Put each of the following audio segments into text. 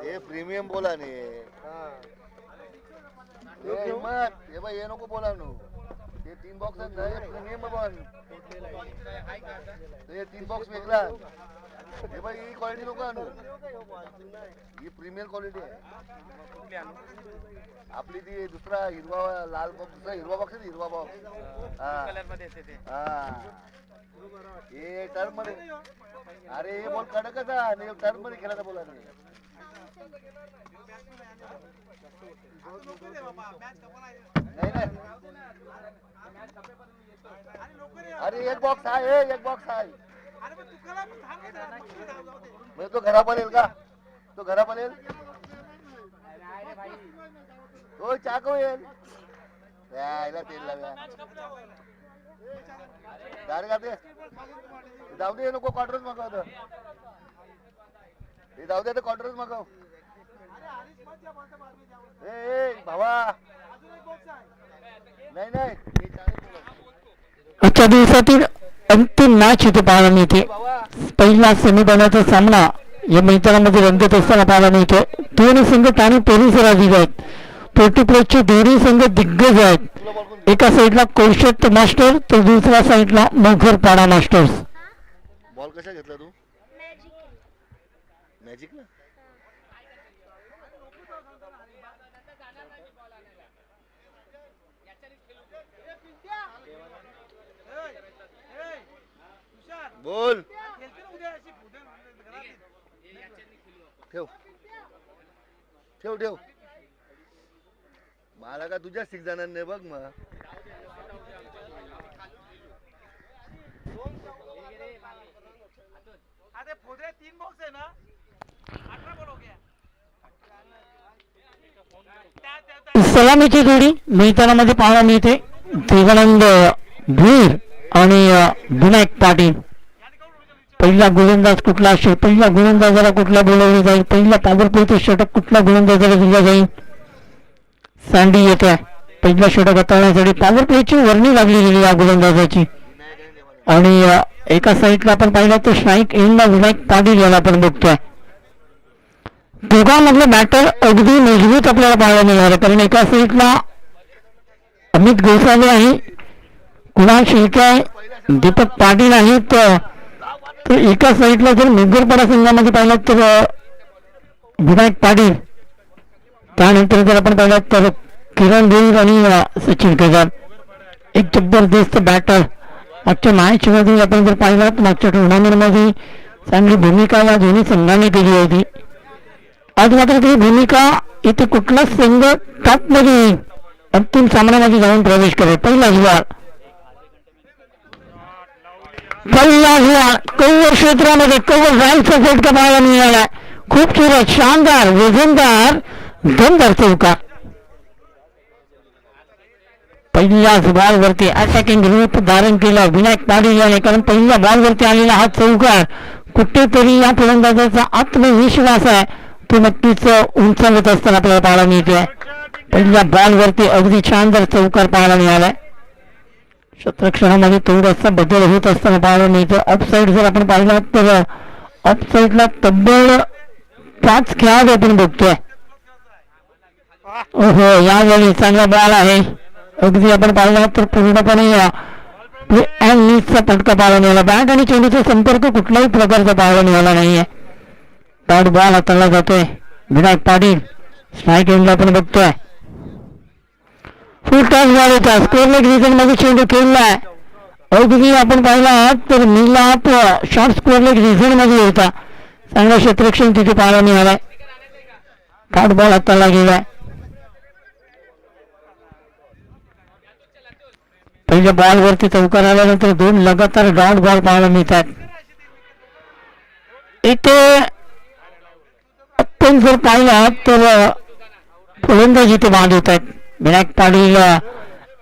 हे प्रीमियम बोला ने हे भाई ये नको बोला नो ये 3 बॉक्स आहेत ना हे प्रीमियम बन ये 3 बॉक्स वेगळा हे भाई ही क्वालिटी नको आणू ही प्रीमियम क्वालिटी आहे आपली ती दुसरा हिरवा लाल बॉक्स दुसरा हिरवा बॉक्स आहे हिरवा बॉक्स कलर मध्ये येते ते हे टर्म मध्ये अरे हे बॉल कडकच आहे टर्म मध्ये खेळायचा बोला नाही अरे एक बॉक्स आहे एक बॉक्स आहे मग तो घरा पण येईल का तो घरा पण येईल तो चाकू येईल यायला तेल लाव्या गाडी का जाऊ दे नको क्वार्टरच मागवतो हे जाऊ दे क्वार्टरच मागव ए भावा नाही नाही आजच्या दिवसातील अंतिम मॅच इथे पाहायला मिळते. पहिला सेमीफायनलचा सामना या मैदानामध्ये रंगत असताना पाहायला मिळतो. दोन्ही संघ ठाणे पोलीस आहेत. पोर्टिप्लेसचे दोन्ही संघ दिग्गज आहेत. एका साईडला कौशत मास्टर तर दुसऱ्या साईडला मोघरपाडा मास्टर्स. बॉल कशा घेतला तू मॅजिक ना बोल ठेव ठेव ठेव मला का तुझ्या 6 जणांनी बघ मग सलामीची जोडी मैदानामध्ये पाहायला मिळते. देवानंद भीर आणि विनायक पाटील. पहिला गोलंदाज कुठला असेल पहिला गोलंदाजाला कुठला बोलवलं जाईल पहिला पॉवर प्लेचे षटक कुठल्या गोलंदाजाला दिला जाईल. सँडी येते पहिला षटक हाताळण्यासाठी पॉवर प्लेची वर्णी लागली गेली या गोलंदाजाची आणि एका साईडला आपण पाहिलं तर स्ट्राईक एंडला विनायक पाटील याला आपण बघतोय. दोघांमधलं बॅटर अगदी मजबूत आपल्याला पाहायला मिळालं कारण एका साईडला अमित गोसावी आहे कुणाल शेळके आहे दीपक पाटील आहेत तर एका साईडला जर मोघरपाडा संघामध्ये पाहिलं तर विनायक पाटील त्यानंतर जर आपण पाहिलं तर किरण देव आणि सचिन केदार एक जबरदस्त बॅटर. मागच्या मॅचमध्ये आपण जर पाहिलं मागच्या टुर्नामेंटमध्ये चांगली भूमिका या दोन्ही संघांनी केली होती. आज मात्र ती भूमिका इथे कुठलाच संघ टॉपमध्ये अंतिम सामन्यामध्ये जाऊन प्रवेश करेल. पहिला जुळा कव्वर क्षेत्रामध्ये कव्वर राईटचा फटका पाहायला मिळाला. खूप सुरत शानदार वजनदार दमदार चौकार. पहिल्याच बॉलवरती अटॅकिंग रूप धारण केला विनायक पाटील याने कारण पहिल्या बॉलवरती आलेला हा चौकार कुठेतरी या फलंदाजाचा आत्मविश्वास आहे तो नक्कीच उंचावत असताना आपल्याला पाहायला मिळतोय. पहिल्या बॉलवरती अगदी छानदार चौकार पाहायला मिळालाय. क्षेत्रक्षणामध्ये थोडासा बदल होत असताना पाहायला मिळतो. ऑफसाईड जर आपण पाहिलं तर ऑफसाईडला तब्बल 5 खेळाडू आपण बघतोय. ओहो यावेळी चांगला बॉल आहे अगदी आपण पाहिला तर पूर्णपणे चा फटका पाहायला मिळाला. बॅट आणि चेंडूचा संपर्क कुठल्याही प्रकारचा पाहायला मिळाला नाहीये. बॅट बॉल हाताळला जातोय. विनायक पाटील स्ट्राईक एंडला आपण बघतोय. फुल टॉस बॉल होता स्कोर लेग रिजन मध्ये चेंडू खेळलाय. अगदी आपण पाहिला तर मिलाप शॉर्ट स्कोर लेग रिजन मध्ये होता. चांगला क्षेत्रक्षण तिथे पाहायला मिळालाय. बॅट बॉल हाताळला गेलाय. पहिल्या बॉलवरती चौकार आल्यानंतर 2 लगातार डॉट बॉल पाहायला मिळतात. इथे आपण जर पाहिला तर फलंदाज इथे बाद होत आहेत. विनायक पाटील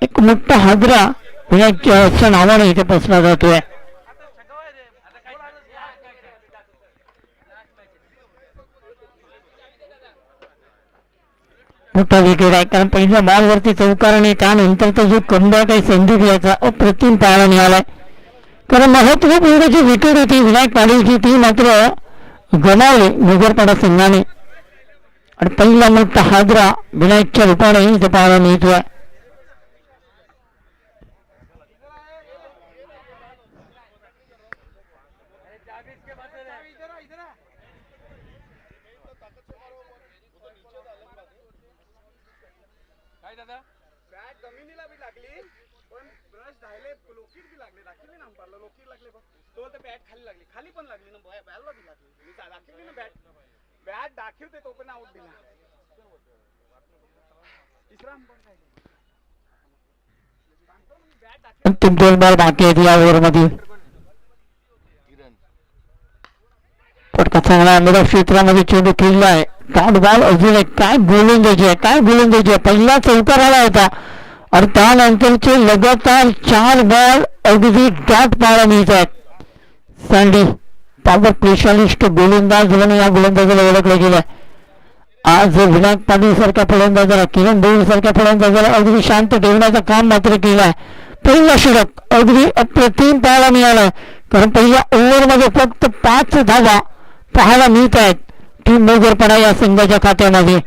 एक मोठा हादरा विनायकच्या नावाने इथे पसरला जातोय. मोठा विकेट आहे कारण पहिल्या बॉलवरती चौकार आणि त्यानंतरचा जो कमबॅक आहे संदीप याचा अप्रतिम पाहायला मिळालाय. कारण महत्वपूर्ण जी विकेट होती विनायक पाटीलची ती मात्र गमावली नगरपाडा संघाने आणि पहिला मोठा हादरा विनायकच्या रूपाने इथे पाहायला मिळतोय. अंतिम 2 बॉल बाकी आहेत या ओव्हरमध्ये. पटका चांगला मिडल क्षेत्रामध्ये चेंडू खेळला आहे. डॉट बॉल अजून एक काय गोलंदाजी आहे, काय गोलंदाजी आहे. पहिला चौकार आला होता आणि त्यानंतरचे लगातार 4 बॉल अगदी डॉट पाहायला मिळत आहेत. सँडी पॉवर स्पेशालिस्ट गोलंदाज म्हणून या गोलंदाजाला ओळखलं गेलं. आज विनायक पाटील सारख्या फलंदाजाला, किरण देवी सारख्या फलंदाजाला अगदी शांत ठेवण्याचं काम मात्र केलं आहे. पहिला षटक अगदी अप्रतिम पाहायला मिळाला, कारण पहिल्या ओव्हरमध्ये फक्त 5 धावा पाहायला मिळत आहेत टीम नगरपाडा या संघाच्या खात्यामध्ये.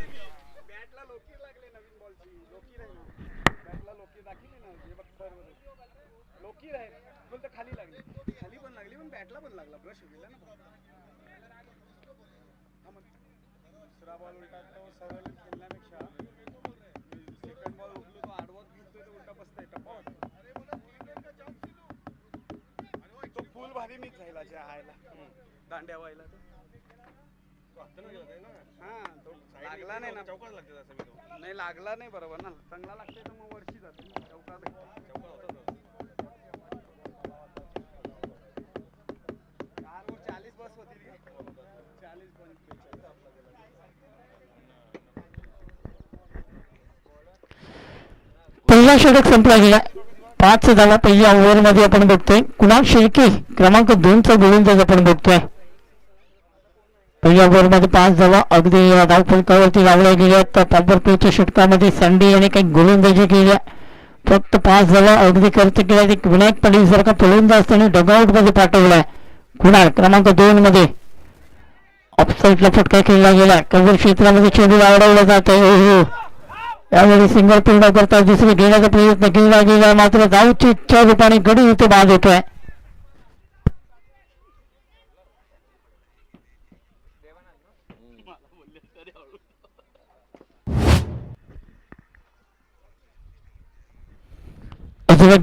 नाही लागला नाही बरोबर ना, चांगला लागते तर मग वरची जाते चौका भेटतो. 40 बस होती 40 पहिला षटक संपला गेला. 5 धावा पहिल्या ओव्हरमध्ये आपण बघतोय. कुणाल शेळके क्रमांक 2चा गोलंदाज आपण बघतोय. पहिल्या ओव्हरमध्ये 5 धावा अगदी धावफलकावरती लावल्या गेल्या. तर पॉवर प्लेच्या षटकामध्ये सँडी याने काही गोलंदाजी केल्या. फक्त 5 धावा अगदी खर्च केल्या. एक विनायक पाटील सारखा फलंदाज त्याने डगआउट मध्ये पाठवलाय. कुणाल क्रमांक 2 मध्ये ऑफसाईडला फटका खेळला गेला. कव्हर क्षेत्रामध्ये चेंडू अडवला जात आहे. यावेळी सिंगल पूर्ण करता दुसरी घेण्याचा प्रयत्न केला गेला, मात्र धावची इच्छा रूपाने गडी इथे बाद होतोय.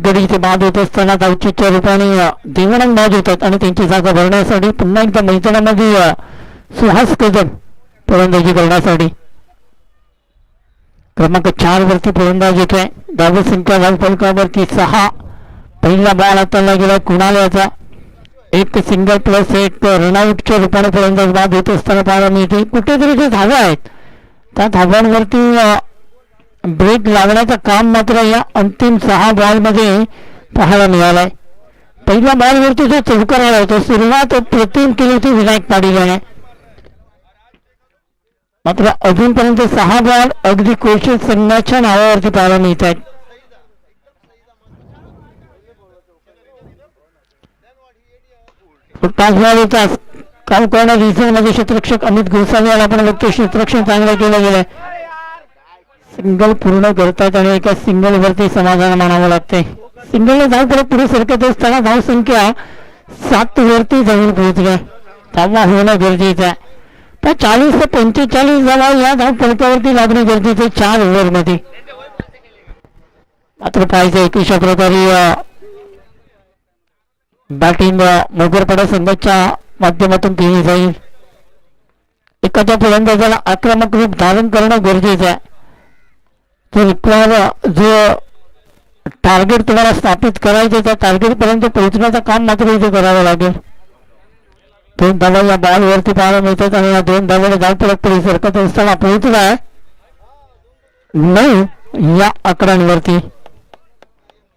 गडी इथे बाद होत असताना धावचीच्या रूपाने देवानंद बाद होतात आणि त्यांची जागा भरण्यासाठी पुन्हा एकदा मैदानामध्ये सुहास कदम फलंदाजी करण्यासाठी. क्रमांक 4 वरती फलंदाज येतोय. धाव संख्या धावफलकावरती 6. पहिला बॉल हाताळला गेला कुणाल याचा. एक सिंगल प्लस एक रनआउटच्या रूपाने फलंदाज बाद होत असताना पाहायला मिळते. कुठेतरी जे धावा आहेत त्या धावांवरती ब्रेक लागण्याचं काम मात्र या अंतिम 6 बॉलमध्ये पाहायला मिळालाय. पहिल्या बॉलवरती जो चौकार आला होता सुरुवात प्रतिम केली होती विनायक पाटील याने, मात्र अजूनपर्यंत 6 बॉल अगदी कोशल संघाच्या नावावरती पाहायला मिळत आहेत. पाच बॉल होता काम करणार रिझर्व्हमध्ये क्षेत्ररक्षक अमित गोसावी याला आपण बघतो. क्षेत्ररक्षण चांगलं केलं गेलंय. सिंगल पूर्ण करतात आणि एका सिंगल वरती समाधान मानावं लागतंय. सिंगलने धाव परत पुढे सरकत असताना धाव संख्या 7 वरती जाऊन पोहोचल्या. धावा होणं गरजेचं आहे. तर 40 ते 45 धावा या धाव फलकावरती लागणं गरजेचं 4 ओव्हरमध्ये. मात्र पाहिजे अशा प्रकारे बॅटिंग नगरपाडा संघाच्या माध्यमातून केली जाईल. एखाद्या फलंदाजाला आक्रमक रूप धारण करणं गरजेचं आहे. जो टार्गेट तुम्हाला स्थापित करायचं त्या टार्गेट पर्यंत पोहोचण्याचं काम मात्र इथे करावं लागेल. 2 धावा या बॉलवरती पाहायला मिळतात आणि या 2 धावाने धाव फलक पुढे सरकत असताना पोहोचलाय 9 या आकड्यांवरती.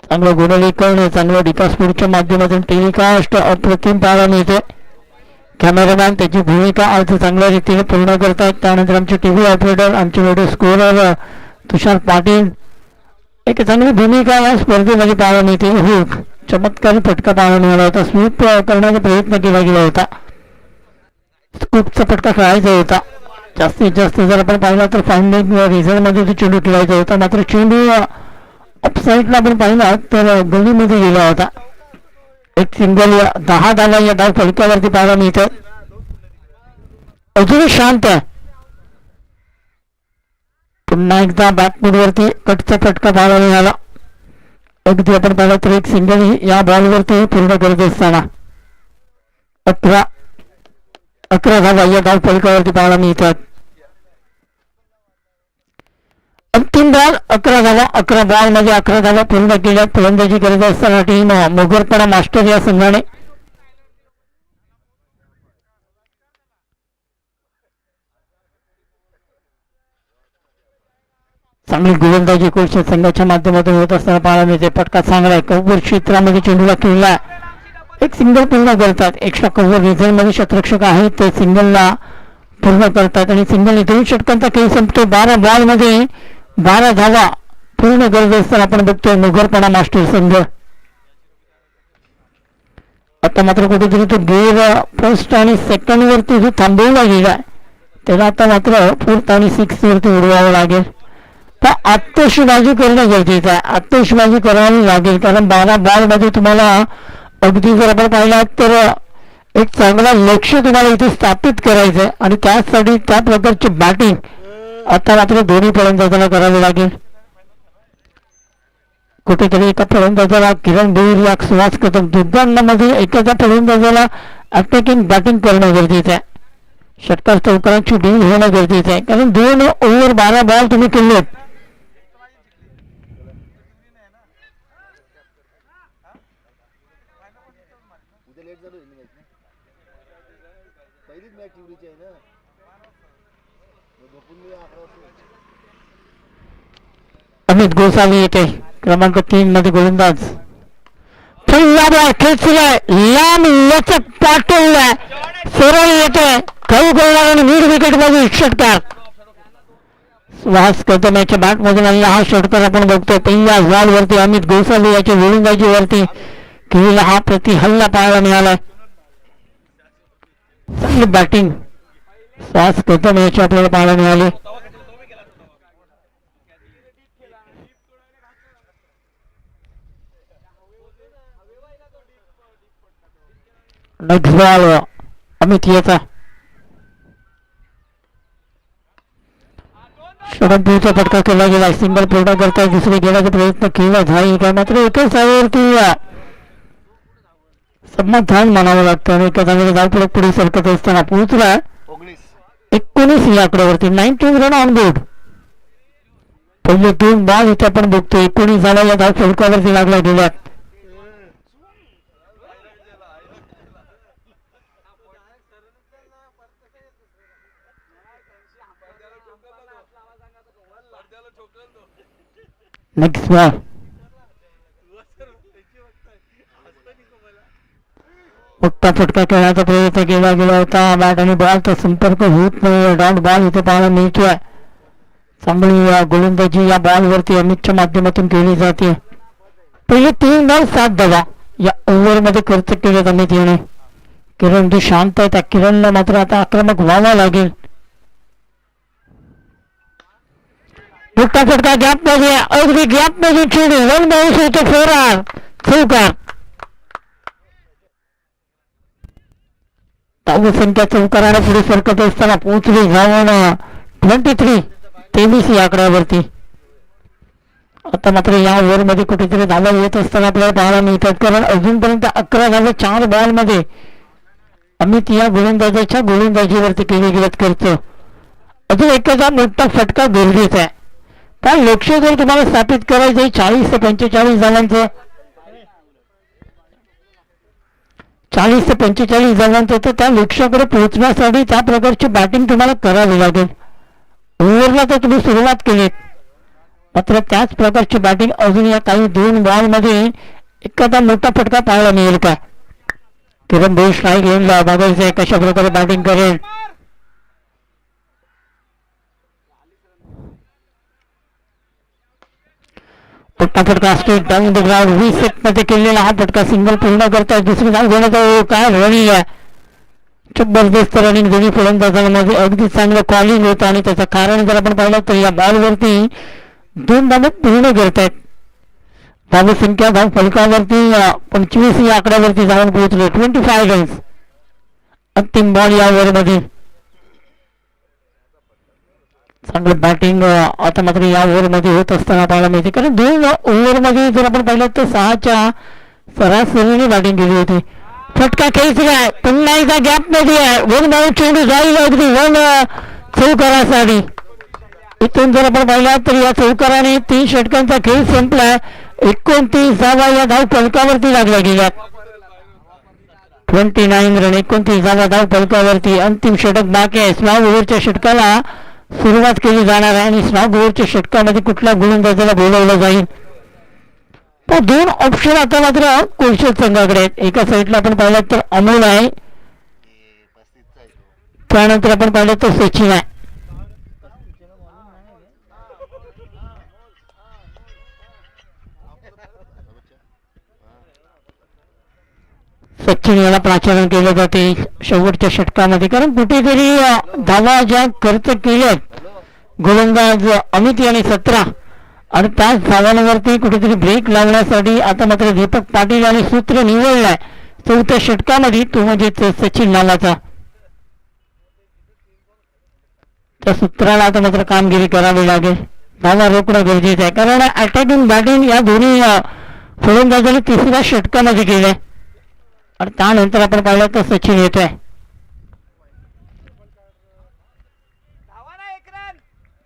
चांगलं गुणलेखन, चांगलं डिकास्पोर्टच्या माध्यमातून टेलिकास्ट अप्रतिम पाहायला मिळते. कॅमेरामॅन त्याची भूमिका आज चांगल्या रीतीने पूर्ण करतायत. त्यानंतर आमचे टीव्ही ऑपरेटर, आमचे व्हिडिओ स्कोरर तुषार पाटील एक चांगली भूमिका या स्पर्धेमध्ये पाहायला मिळते. हुक चमत्कारी फटका पाहायला मिळाला होता. स्वीप करण्याचा प्रयत्न केला गेला होता. स्कूपचा फटका खेळायचा होता. जास्तीत जास्त जर आपण पाहिला तर फायनल रिझल्टमध्ये तो चेंडू खेळायचा होता. मात्र चेंडू ऑफसाईडला आपण पाहिला तर गलीमध्ये गेला होता. एक सिंगल 10 धावा या धाव फलकावरती पाहायला मिळतात. अजूनही शांत आहे. पुन्हा एकदा बॅकफूटवरती कटचा फटका पाहायला मिळाला. अगदी आपण पाहिलं तर एक सिंगल या बॉलवरती पूर्ण करत असताना 11 धावा या धाव फलकावरती पाहायला मिळतात. अंतिम बॉल 11 धावा. 11 बॉल मध्ये 11 धावा पूर्ण केल्या. फलंदाजी करत असताना टीम मोगरपडा मास्टर या संघाने चांगली गोलंदाजी कोच संघाच्या माध्यमातून होत असताना पाहायला मिळते. फटका चांगला आहे. कव्हर क्षेत्रामध्ये चेंडूला खेळला. एक सिंगल पूर्ण करतात. एक्स्ट्रा कव्हर रिझल्टमध्ये शतरक्षक आहेत ते सिंगलला पूर्ण करतात आणि सिंगल 2 षटकांचा खेळ संपतो. 12 बॉल मध्ये 12 धावा पूर्ण करत असताना आपण बघतोय मोगरपडा मास्टर संघ. आता मात्र कुठेतरी तो गेअर फर्स्ट आणि सेकंड वरती जो थांबवला गेला त्याला आता मात्र 4th आणि 6th वरती उडवावं लागेल. तर आत्मशिबाजी करणं गरजेचं आहे. आत्मशिबाजी करावी लागेल कारण 12 बॉल मध्ये तुम्हाला अगदी जर आपण पाहिला तर एक चांगला लक्ष तुम्हाला इथे स्थापित करायचं आहे आणि त्यासाठी त्या प्रकारची बॅटिंग आता मात्र दोन्ही फलंदाजांना करावी लागेल. कुठेतरी एका फलंदाजाला किरण बेर या सुहास कदम दोघांना मध्ये एखाद्या फलंदाजाला अटॅकिंग बॅटिंग करणं गरजेचं आहे. षटकार चौकारांची डील होणं गरजेचं आहे कारण 2 ओव्हर 12 बॉल तुम्ही खेळलेत. अमित गोसावी येते क्रमांक 3 मध्ये गोलंदाज. खेचलाय लांब लचक पाठवलाय सरळ येते काही गोलंदाज आणि मिड विकेट मध्ये षटकार. सुहास कदम याच्या बॅट मधून आलेला हा षटकार आपण बघतो. पहिल्या बॉल वरती अमित गोसावी याच्या गोलंदाजीवरती केलेला हा प्रति हल्ला पाहायला मिळाला. चांगली बॅटिंग सुहास कदम याची आपल्याला पाहायला मिळाली. नेक्स्ट बॉल अमित याचा षडयंत्राचा फटका केला गेला. सिंगल पूर्ण करता दुसरे घेण्याचा प्रयत्न केला जाईल का मात्र एकाच धावेवरती समाधान मानावं लागतं आणि एका धावेला धाव पुढे सरकत असताना पोहोचला 19 या आकड्यावरती 19 रन ऑन बोर्ड. पहिले 2 बॉल इथे आपण बघतो 19 झाला या धाव फलकावरती लागला गेल्यात. नेक्स्ट बॉल मोठा फटका खेळण्याचा प्रयत्न केला गेला होता. बॅट आणि बॉलचा संपर्क होत नाही. डॉट बॉल इथे पाहायला मिळतोय. चांगली गोलंदाजी या बॉलवरती अमितच्या माध्यमातून केली जाते. पहिले 3 बॉल 7 धावा या ओव्हर मध्ये खर्च केलेत अमित याने. किरण जो शांत आहे त्या किरणला मात्र आता आक्रमक व्हावा लागेल. मोठा फटका गॅप मध्ये अगदी गॅप मध्ये चेंडू 1 बाउन्स होतो. 4 रन चौकार. धावसंख्या चौकाराने पुढे सरकत असताना पोहोचली जाऊन 23 या आकड्यावरती. आता मात्र या ओव्हर मध्ये कुठेतरी धावा येत असताना आपल्याला पाहायला मिळतात कारण अजूनपर्यंत 11 धावा 4 बॉल मध्ये अमित या गोलंदाजाच्या गोलंदाजीवरती केले गेलेत खर्च. अजून एखादा मोठा फटका गरजेचा आहे. त्या लक्ष जर तुम्हाला स्थापित करायचं 40 ते 45 धावांचं 40 ते 45 धावांचं तर त्या लक्ष्याकडे पोहोचण्यासाठी त्या प्रकारची बॅटिंग तुम्हाला करावी लागेल. ओव्हरला तर तुम्ही सुरुवात केलीत मात्र त्याच प्रकारची बॅटिंग अजून या काही 2 बॉल मध्ये एखादा मोठा फटका पाहायला मिळेल का. किरण बेस्ट स्ट्राईक घेऊन बघायचं कशा प्रकारे बॅटिंग करेल. फटका फटका straight down the ground 20 set मध्ये केलेला हा फटका सिंगल पूर्ण करताय. दुसरी धाव घेण्याचा काय रनिंग आहे, जबरदस्त रनिंग दोन्ही फलंदाजांमध्ये अगदी चांगलं कॉलिंग होतं आणि त्याचं कारण जर आपण पाहिलं तर या बॉलवरती 2 धावा पूर्ण करतायत. धावसंख्या धाव फलकावरती 25 या आकड्यावरती जाऊन पोहोचले. 25 रन्स अंतिम बॉल या ओव्हरमध्ये. चांगलं बॅटिंग आता मात्र या ओव्हरमध्ये होत असताना पाहायला मिळते, कारण 2 ओव्हरमध्ये जर आपण पाहिलं तर 6च्या सरासरीने बॅटिंग केली होती. फटका खेचलाय, पुन्हा एकदा गॅप मध्ये आहे. वन धाव चेंडू जाईल अगदी वन चौकारासाठी. इथून जर आपण पाहिला तर या चौकाराने 3 षटकांचा खेळ संपलाय. 29 धावा या धाव फलकावरती लागल्या गेल्या. 29 रन, 29 धावा धाव फलकावरती. अंतिम षटक बाकी आहे. 6 ओव्हरच्या षटकाला सुरुवात केली जाणार आहे आणि 6 ओव्हरच्या षटकामध्ये कुठल्या गोलंदाजाला बोलवलं जाईल. तर 2 ऑप्शन आता मात्र कोलशेत संघाकडे आहेत. एका साईडला आपण पाहिलं तर अमोल आहे, त्यानंतर आपण पाहिलं तर सचिन आहे. सचिन याला प्राचारण केलं जाते शेवटच्या षटकामध्ये, कारण कुठेतरी धावा ज्या खर्च केल्यात गोलंदाज अमित यांनी 17 आणि त्याच धावांवरती कुठेतरी ब्रेक लावण्यासाठी आता मात्र दीपक पाटील यांनी सूत्र निवडलाय 4थ्या षटकामध्ये, तो म्हणजे सचिन नावाचा. त्या सूत्राला आता मात्र कामगिरी करावी लागेल. धावा रोखणं गरजेचं आहे, कारण अटॅकिंग बॅटिंग या दोन्ही फलंदाजांनी 3ऱ्या षटकामध्ये केलंय आणि त्यानंतर आपण पाहिलं तर सचिन येतोय.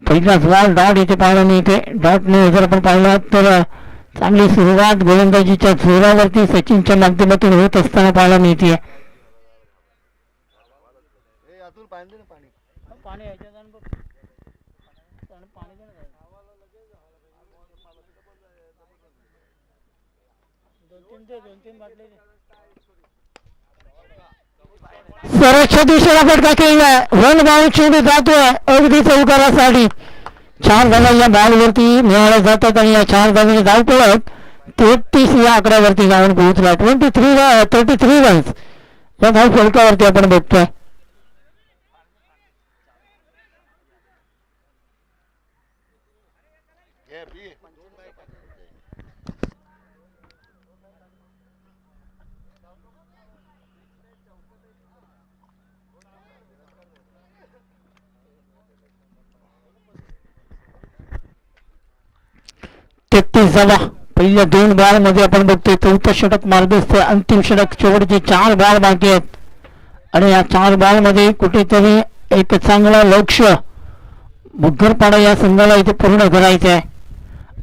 पहिलाच बॉल डॉट इथे पाहायला मिळते. डॉटने जर आपण पाहिलं तर चांगली सुरुवात गोलंदाजीच्या जोरावरती सचिनच्या माध्यमातून होत असताना पाहायला मिळते. सरसच्या दिशेला फटका केला, वन बाउंड चेंडू जातोय अगदी चौकारासाठी. 4 धावा या बॉलवरती मिळाल्या जातात आणि या 4 धावांनी धाव पडत 33 या आकड्यावरती जाऊन पोहोचला. 33 रन्स या धाव फलकावरती आपण बघतोय. पहिल्या 2 बॉल मध्ये आपण बघतोय. 4थं षटक मार्गस्थ, अंतिम षटक, शेवटचे 4 बॉल बाकी आहेत आणि या 4 बॉल मध्ये कुठेतरी एक चांगला लक्ष्य बुद्धरपाडा या संघाला इथे पूर्ण करायचं आहे.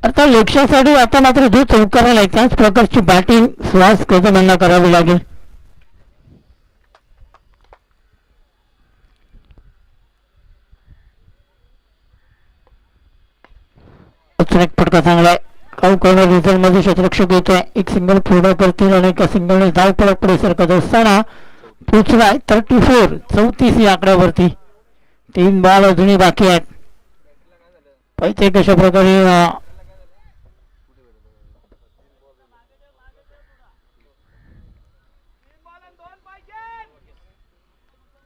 अर्थात लक्ष्यासाठी आता मात्र जो चौकाराला आहे त्याच प्रकारची बॅटिंग सुहास कदम यांना करावी लागेल. एक फटका चांगला आहे. काऊ कॉर्नर रिझल्ट मध्ये क्षेत्ररक्षक येतोय. एक सिंगल पूर्ण करतील आणि एका सिंगलने धाव पडत पुढे सरकत असताना पोचलाय 34 या आकड्यावरती. 3 बॉल अजूनही बाकी आहेत. पाहिजे कशा प्रकारे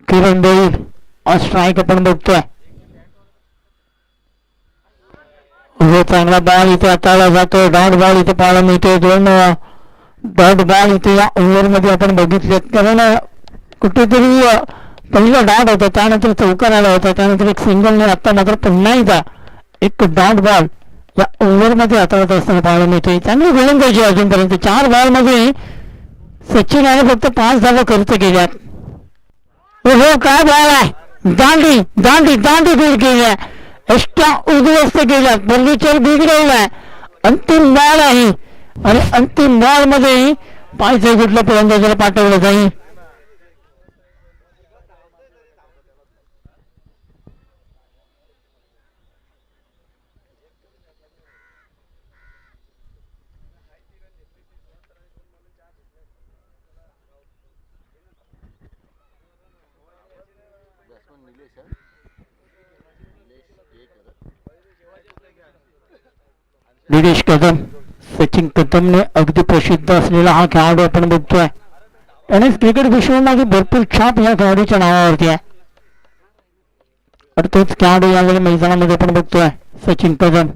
किरण देईल स्ट्राईक आपण बघतोय. हो, चांगला बॉल इथे हाताळला जातोय. डॉट बॉल इथे पाहायला मिळतोय. 2 डॉट बॉल इथे या ओव्हर मध्ये आपण बघितलेत, कारण कुठेतरी पहिला डॉट होता, त्यानंतर चौकार आला होता, त्यानंतर एक सिंगलने आता मात्र पुन्हा एकदा एक डॉट बॉल या ओव्हर मध्ये हाताळत असताना पाहायला मिळतोय. चांगली गोलंदाजी अजूनपर्यंत. 4 बॉल मध्ये सचिन याने फक्त 5 धावा खर्च केल्यात. हो, काय बॉल आहे, दांडी दांडी दांडी दूर केल्या, एक्स्ट्रा उद्ध्वस्त केला, फर्निचर बिघडवलाय. अंतिम बॉल आहे आणि अंतिम बॉल मध्ये पायचे कुठल्या फलंदाजाला पाठवलं जाईल. निलेश कदम, सचिन कदमने अगदी प्रसिद्ध असलेला हा खेळाडू आपण बघतोय. त्याने क्रिकेट विश्वामध्ये भरपूर छाप या खेळाडूच्या नावावरती आहे. तर तोच खेळाडू यावेळी मैदानामध्ये आपण बघतोय, सचिन कदम.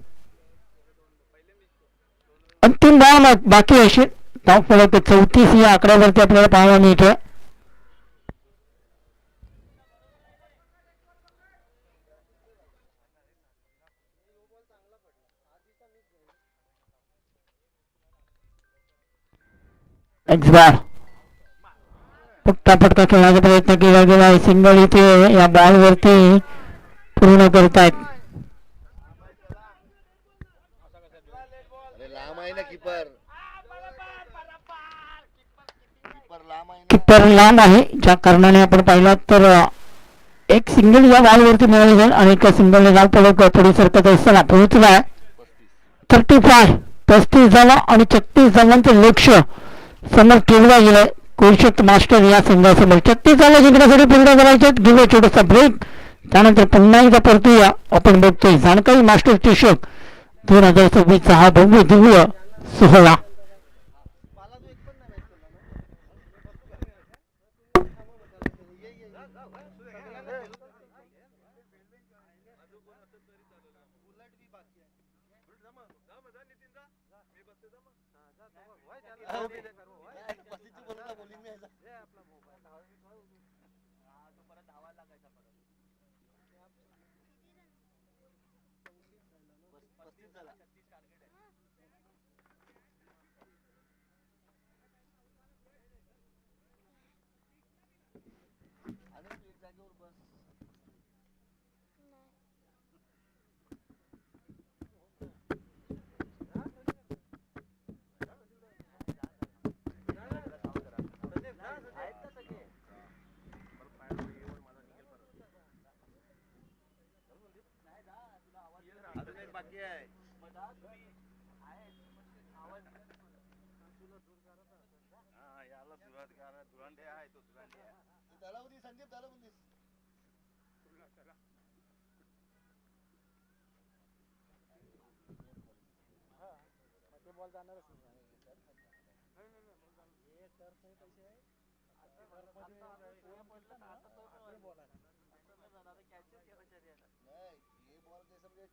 अंतिम धाव बाकी अशी धाव फलक 34 या आकड्यावरती आपल्याला पाहायला मिळतोय. एक्सबार पटका खेळण्याचा प्रयत्न केला गेला आहे. सिंगल इथे या बॉलवरती पूर्ण करतायत. लांब आहे ना किपर, किपर लांब आहे, ज्या कारणाने आपण पाहिलात तर एक सिंगल या बॉलवरती मिळाली जाईल आणि एका सिंगलने धाव फलक पुढे सरकत असताना पोहोचलाय 35 धावा आणि 36 धावांचं लक्ष समोर ठेवलं गेलंय कुलशेत मास्टर या संघासमोर. 36 धावा जिंकण्यासाठी पूर्ण करायचे. घेऊया छोटासा ब्रेक, त्यानंतर पुन्हा एकदा परतूया. आपण बघतोय जाणकारी मास्टर चषक 2026 हा भव्य दिव्य सोहळा.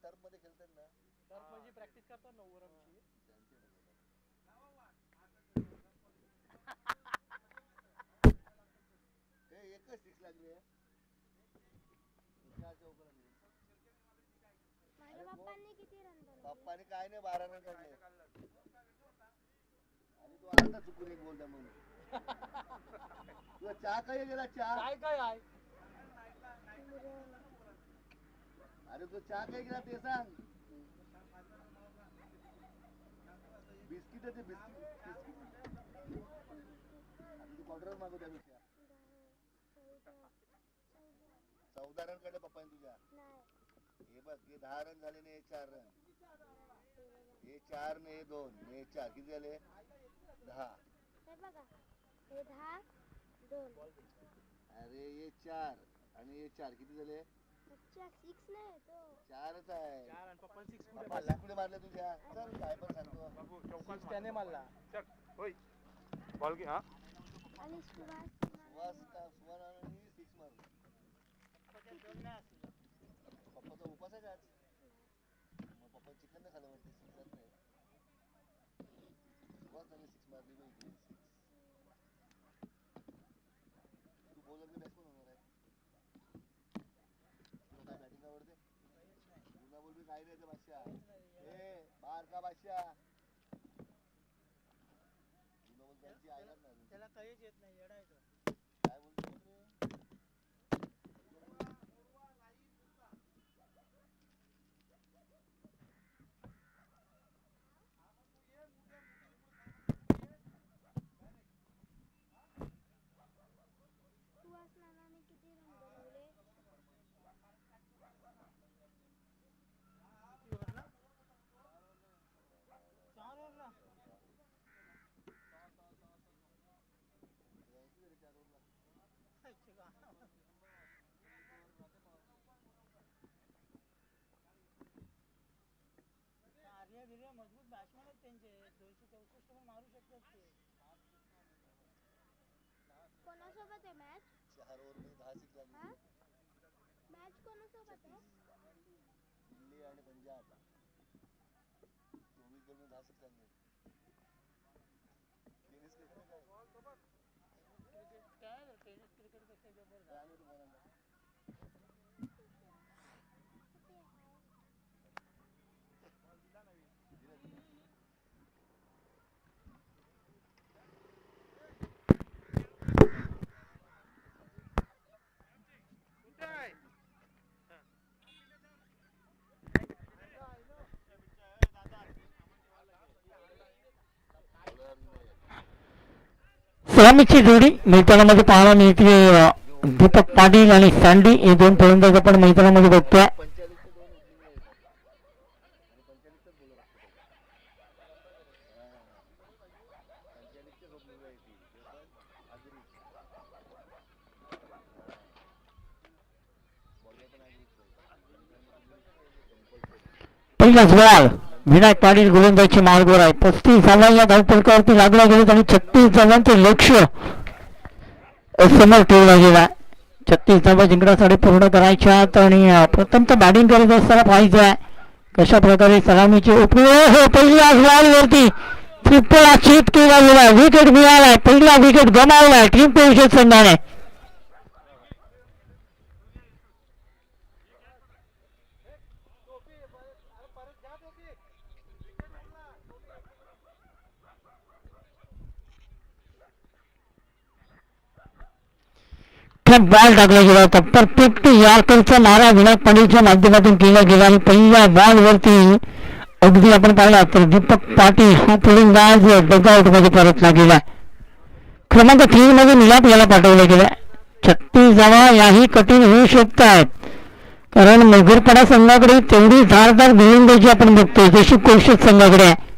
टर्फ मध्ये खेळतात ना, टर्फ म्हणजे प्रॅक्टिस करतात ना ओव्हरची. एकच सिक्स लागली आहे. पप्पाने काय नाही 12 रन काढले आणि तू अर्धा चुकून एक बोलता म्हणून. तुला चहा काय गेला? चहा काय आहे? अरे तू चहा काय गेला ते सांग. बिस्किट आहे ते बिस्किट. तू क्वार्टर मागव त्यापेक्षा. 14 रन काढले पप्पाने तुझ्या. हे बघ, हे 10 रन झाले ना, हे 4 रन, हे 4 ने हे 2 ने हे 4 किती झाले? 10. अरे हे 4 आणि हे 4 किती झाले? 4च आहे. पप्पा कुठे मारले तुझ्या? चल काय पण सांगतो. त्याने मारला. होय बॉल घे. हा सुवास आणि 6 मारले. पप्पाचा उपास आहे आज. मग पप्पा चिकन नाही खाल्लं वाटतं. 6 नाही. सुवास आणि 6 मारली बघ. तू बॉलर बॅट्समन होणार आहे. तुला काय बॅटिंग आवडते? जुना बोल बी काय नाही बादशाह. ए बाहेर का बादशाह? जुना बोल त्यांची ऐकत नाही. त्याला काहीच येत नाही. येडायचं काय बोलतो रे? कोणासोबत आहे मॅच? 4 ओव्हर मध्ये 10 सिक्स लागले. मॅच कोणासोबत आहे? दिल्ली आणि पंजाब 24 बॉल मध्ये 10 सिक्स लागले. टेनिस क्रिकेट काय? सलामीची जोडी मैदानामध्ये पाहायला मिळते. दीपक पाटील आणि सँडी हे दोन फलंदाज आपण मैदानामध्ये बघतोय. 45 चे 2 ओपनिंग आहेत आणि 45 च बोलर असतो. 45 चे ओपनिंग आहे ती. ते पण आगरी बॉलर पण आगरी पहिलाच बॉल विनायक पाटील गोलंदाजीच्या मार्गावर आहे. 35 या धावफलकावरती लागला गेला आणि 36 धावांचे लक्ष समोर ठेवला गेला. 36 धावा जिंकण्यासाठी पूर्ण करायच्यात आणि प्रथम तर बॅटिंग करत असताना पाहिजे कशा प्रकारे सलामीची ओपनिंग. हो पहिल्याच बॉलवरती ट्रिपल आचित केला गेला. विकेट मिळालाय. पहिला विकेट गमावलाय टीम पेशंट संघाने. बॉल टाकला गेला होता. परफेक्ट यार्करचा मारा विनायक पाटीलच्या माध्यमातून केला गेला आणि पहिल्या बॉलवरती अगदी आपण पाहिला तर दीपक पाटील हा फलंदाज डगआउट मध्ये परतला गेला. क्रमांक 3 मध्ये मिलाप याला पाठवलं गेलं. 36 धावा याही कठीण होऊ शकतात कारण मगरपडा संघाकडे तेवढी धारदार गोलंदाजी आपण बघतोय जशी कोलशेत संघाकडे आहे.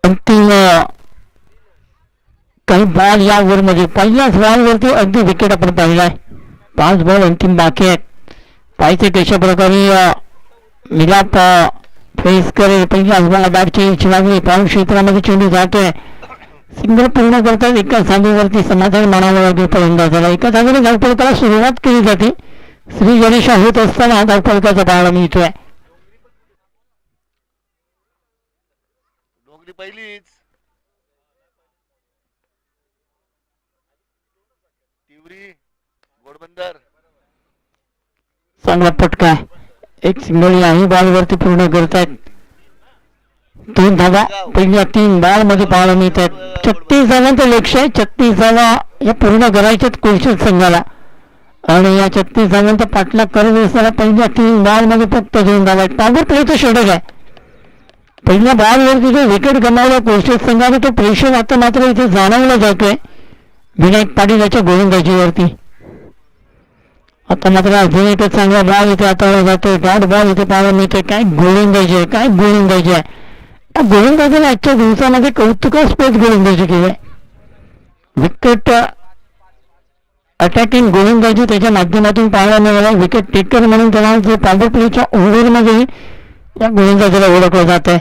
अंतिम काही बॉल या ओव्हरमध्ये पहिल्याच बॉलवरती अगदी विकेट आपण पाहिलाय. 5 बॉल अंतिम बाकी आहेत. पाहिजे कशा प्रकारे मिलाप फेस करेल. पहिल्याच बॉल बॅटची इच्छा लागली. पाऊस क्षेत्रामध्ये चेंडू जातोय. सिंगल पूर्ण करतात एका धावेवरती समाधान मानावं लागेल फलंदाजाला. एका धावेने धावफलकाला सुरुवात केली जाते. श्री गणेशा होत असताना धावफलकाचा पाहायला मिळतोय. डोंगरी पहिलीच तिवरी घोडबंदर चांगला फटका एक सिंगल याही बॉलवरती पूर्ण करतायत. 3 धावा पहिल्या 3 बॉल मध्ये पाहायला मिळतात. 36 धावांचं लक्ष आहे. 36 धावा या पूर्ण करायच्यात कोलशेत संघाला आणि या 36 धावांचा पाठलाग करत असताना पहिल्या 3 बॉल मध्ये फक्त 2 धावा आहेत. पॉवर प्लेचं षटक आहे. पहिल्या बॉलवरती जो विकेट गमावला कोलशेत संघाने तो प्रेशर आता मात्र इथे जाणवला जातोय विनायक पाटील याच्या गोलंदाजीवरती. आता मात्र अजून एक चांगला बॉल इथे हाताळला जातोय. डॉट बॉल इथे पाहायला मिळतोय. काय गोलंदाजी आहे. काय गोलंदाजी आहे. या गोलंदाजीने आजच्या दिवसामध्ये कौतुकास्पद गोलंदाजी केली आहे. विकेट अटॅकिंग गोलंदाजी त्याच्या माध्यमातून पाहायला मिळाला. विकेट टेकर म्हणून त्याला जे पॉवर प्लेच्या ओव्हरमध्ये या गोलंदाजीला ओळखलं जात आहे.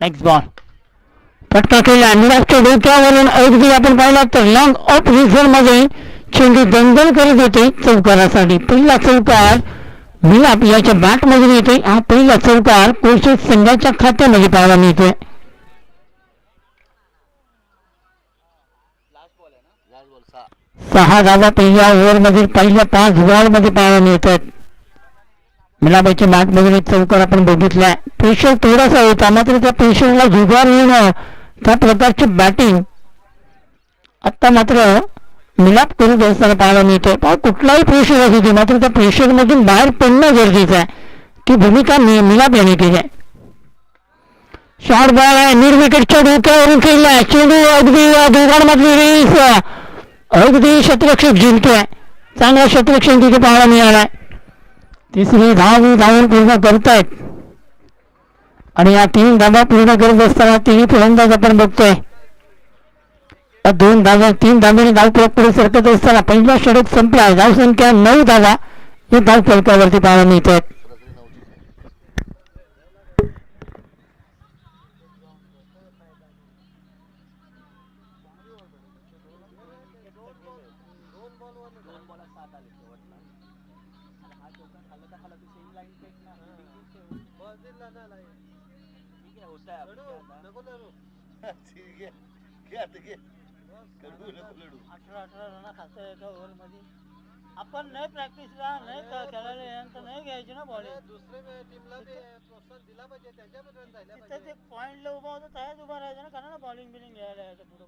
नेक्स्ट बॉल फटका केला. निराजच्या डोक्यावरून अगदी आपण पाहिला तर लॉंग ऑफ रिझन मध्ये चेंडू दंगल करत होते चौकारासाठी. पहिला चौकार मिलाप याच्या बॅट मध्ये येतोय. हा पहिला चौकार कोलशेत संघाच्या खात्यामध्ये पाहायला मिळतोय. लास्ट बॉल 6 धावा पहिल्या ओव्हरमधील पहिल्या 5 बॉल मध्ये पाहायला मिळतात. मिलाबाच्या बॅट मध्ये चौकार आपण बघितलाय. प्रेशर थोडासा होता मात्र त्या प्रेशरला झुगारून त्या प्रकारची बॅटिंग आता मात्र मिलाप करत असताना पाहायला मिळतोय. कुठलाही प्रेशर असू दे मात्र त्या प्रेशर मधून बाहेर पडणं गरजेचं आहे. ती भूमिका मिलाप याने केली आहे. शॉर्ट बॉल आहे निर्विकेटच्या डोक्यावरून खेळलाय चेंडू अगदी दोघांमधली रेस अगदी शतरक्षक जिंकतोय चांगला शतरक्षक तिथे पाहायला मिळालाय तिसरी धावून पूर्ण करतायत आणि या 3 धावा पूर्ण करत असताना 3 फलंदाज आपण बघतोय 2 धावा 3 धाब्याने धावफलक पुढे सरकत असताना पहिला षटक संपला धावसंख्या 9 धावा या धावफलकावरती पाहायला मिळत आहेत ठीक आहे घे आता घे कडू नको लढू 18 रन खातं एका ओव्हरमध्ये आपण नाही प्रॅक्टिसला नाही खेळायला यानंतर नाही घ्यायची ना बॉलिंग दुसऱ्या टीमला प्रोत्साहन दिला पाहिजे त्यांच्याबद्दल जायला पाहिजे तिथे ते पॉइंटला उभा होता त्याच उभा राहायचं ना कारण बॉलिंग बिलिंग घ्यायला यायचं पुढे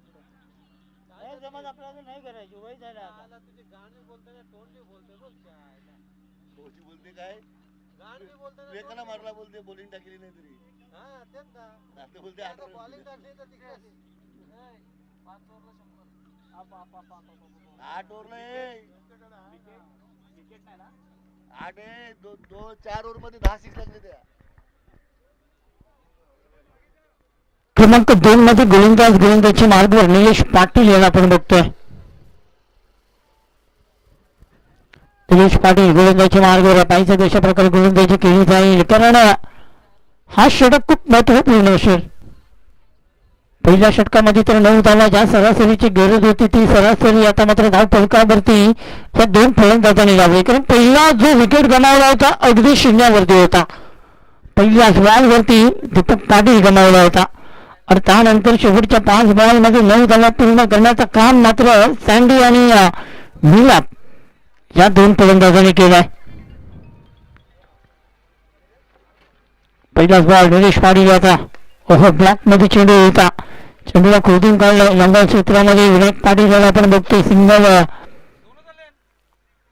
नाही जमत आपल्याला नाही करायची वय झालं आता तुझी गाणी बोलते ना तोंडी बोलते बोलते काय गाणी बोलते वेकाना मारला बोलते बॉलिंग टाकली नाही तरी हा तेच ना आता बोलते आता बॉलिंग टाकली तर तिकडे 5 ओव्हरला 100 8 ओव्हरला विकेट नाही ना 8 आहे 4 ओव्हर मध्ये 10 सिक्स लागले त्या क्रमांक 2 मध्ये गोलंदाजी मार्गवर निलेश पाटील याला आपण बघतोय निलेश पाटील गोलंदाजी मार्गवर पाहिजे तशा प्रकारे गोलंदाजी केली जाईल कारण हा षटक खूप महत्वपूर्ण असेल पहिल्या षटकामध्ये तर 9 धावा ज्या सरासरीची गरज होती ती सरासरी आता मात्र धाव फलकावरती या 2 फलंदाजांनी लावली कारण पहिला जो विकेट गमावला होता अगदी शून्यावरती होता पहिल्या बॉलवरती दीपक पाटील गमावला होता आणि त्यानंतर शेवटच्या 5 बॉलमध्ये 9 धावा पूर्ण करण्याचं काम मात्र सँडी आणि मिलाप या 2 फलंदाजांनी केलाय पहिलाच बॉल निलेश पाटील होता ब्लॅक मध्ये चेंडू होता चेंडूला खोदून काढला लंबा क्षेत्रामध्ये विनायक पाटील याला आपण बघतोय सिंगल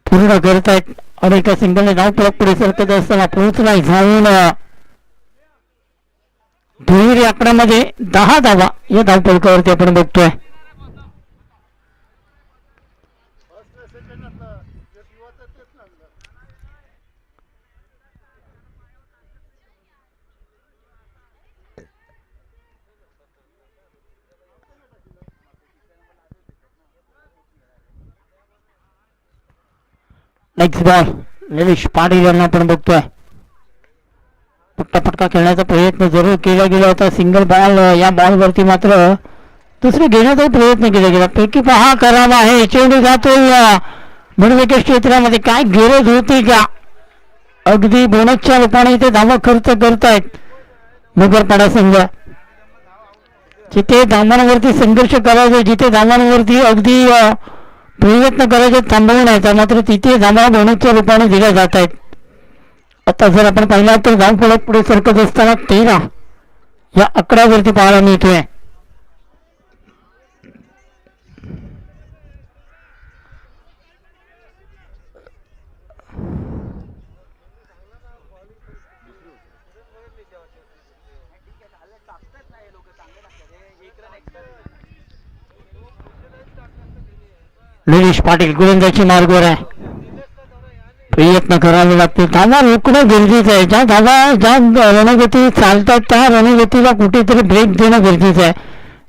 पूर्ण करतायत आणि एका सिंगलने धाव फलक पुढे सरकत असताना पोहोचलाय जाऊन दुहेरी आकड्यामध्ये 10 धावा या धाव फलकावरती आपण बघतोय नेक्स्ट बॉल निलेश पाटील यांना आपण बघतोय पट्टा खेळण्याचा प्रयत्न जरूर केला गेला होता सिंगल बॉल या बॉलवरती मात्र दुसरे घेण्याचा प्रयत्न केला गेला पैकी पहा करावा आहे चेंडू जातोय मिडविकेट क्षेत्रामध्ये काय गरज होती का अगदी बोनसच्या रूपाने इथे धावा खर्च करतायत नगरपाडा संघ जिथे धावांवरती संघर्ष करायचे जिथे धावांवरती अगदी प्रयत्न करायचे थांबवण्याचा मात्र तिथे धावा बोनसच्या रूपाने दिल्या जात आहेत आता जर आपण पाहिला तर धाव फलक पुढे सरकत असताना 13 या आकड्यावरती पाहायला मिळतोय निलेश पाटील गोलंदाजी मार्गावर आहे प्रयत्न करावे लागतील धावा रोखणं गरजेचं आहे ज्या धावा ज्या रणगती चालतात त्या रणगतीला कुठेतरी ब्रेक देणं गरजेचं आहे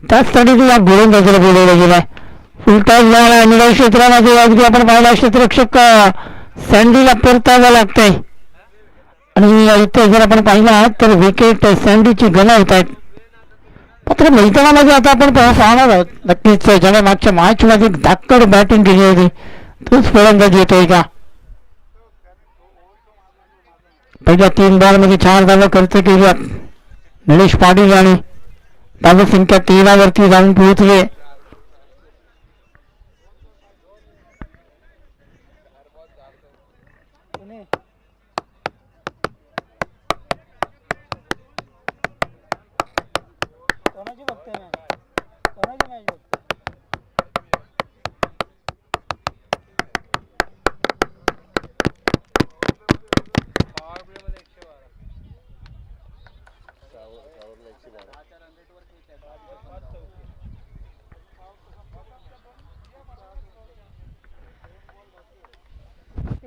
त्याचसाठी या गोलंदाजीला बोलवलं गेलं आहे फुलटॉस झाला निळ्या क्षेत्रामध्ये अगदी आपण पाहिला क्षेत्ररक्षक सँडीला परतावं लागतंय आणि इथे जर आपण पाहिला तर विकेट सँडीची गमावत आहेत मात्र मैदानामध्ये आता आपण पाहणार आहोत नक्कीच ज्याने मागच्या मॅचमध्ये धाकड बॅटिंग केली होती तोच फलंदाज येतोय का पहिल्या 3 बॉलमध्ये 4 धावा खर्च केल्या निलेश पाटील आणि धावा संख्या 13 वरती जाऊन पोहोचले सावरला 112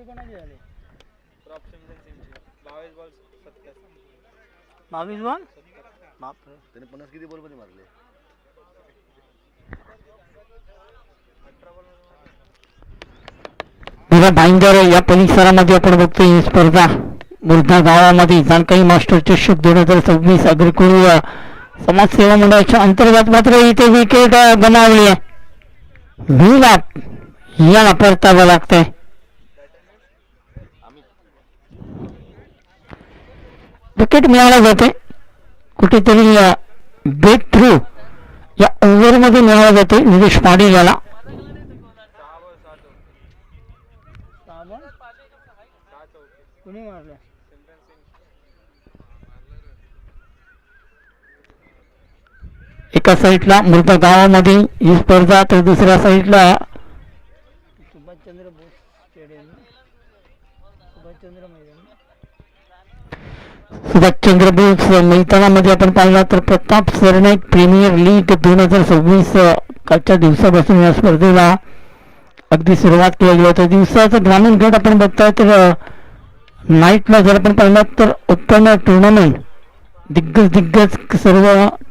कोणाची झाली क्रॉप सिमची 22 बॉल 70. 22 बॉल बापरे. त्याने 50 किती बॉल मध्ये मारले? बघा भाईंदर या परिसरामध्ये आपण बघतोय ही स्पर्धा मुर्धा गावामध्ये जानकारी मास्टर चषक 2026 अग्रकुल समाजसेवा मंडळाच्या अंतर्गत मात्र इथे विकेट गमावली आहे. विलाप याला परतावं लागतंय. विकेट मिळाला जाते कुठेतरी ब्रेक थ्रू या ओव्हरमध्ये मिळाला जाते निलेश पाटील याला. 6 बॉल कुणी मारले? एका साईडला मृत गावामध्ये ही स्पर्धा तर दुसऱ्या साईडला सुभाषचंद्र बोस स्टेडियम सुभाषचंद्र मैदान. सुभाषचंद्र बोस मैदानामध्ये आपण पाहिला तर प्रताप सरनाईक प्रीमियर लीग 2026 कालच्या दिवसापासून या स्पर्धेला अगदी सुरुवात केली होती. दिवसाचा ग्रामीण गट आपण बघताय तर नाईटला जर आपण पाहिला तर उत्पन्न टुर्नामेंट दिग्गज सर्व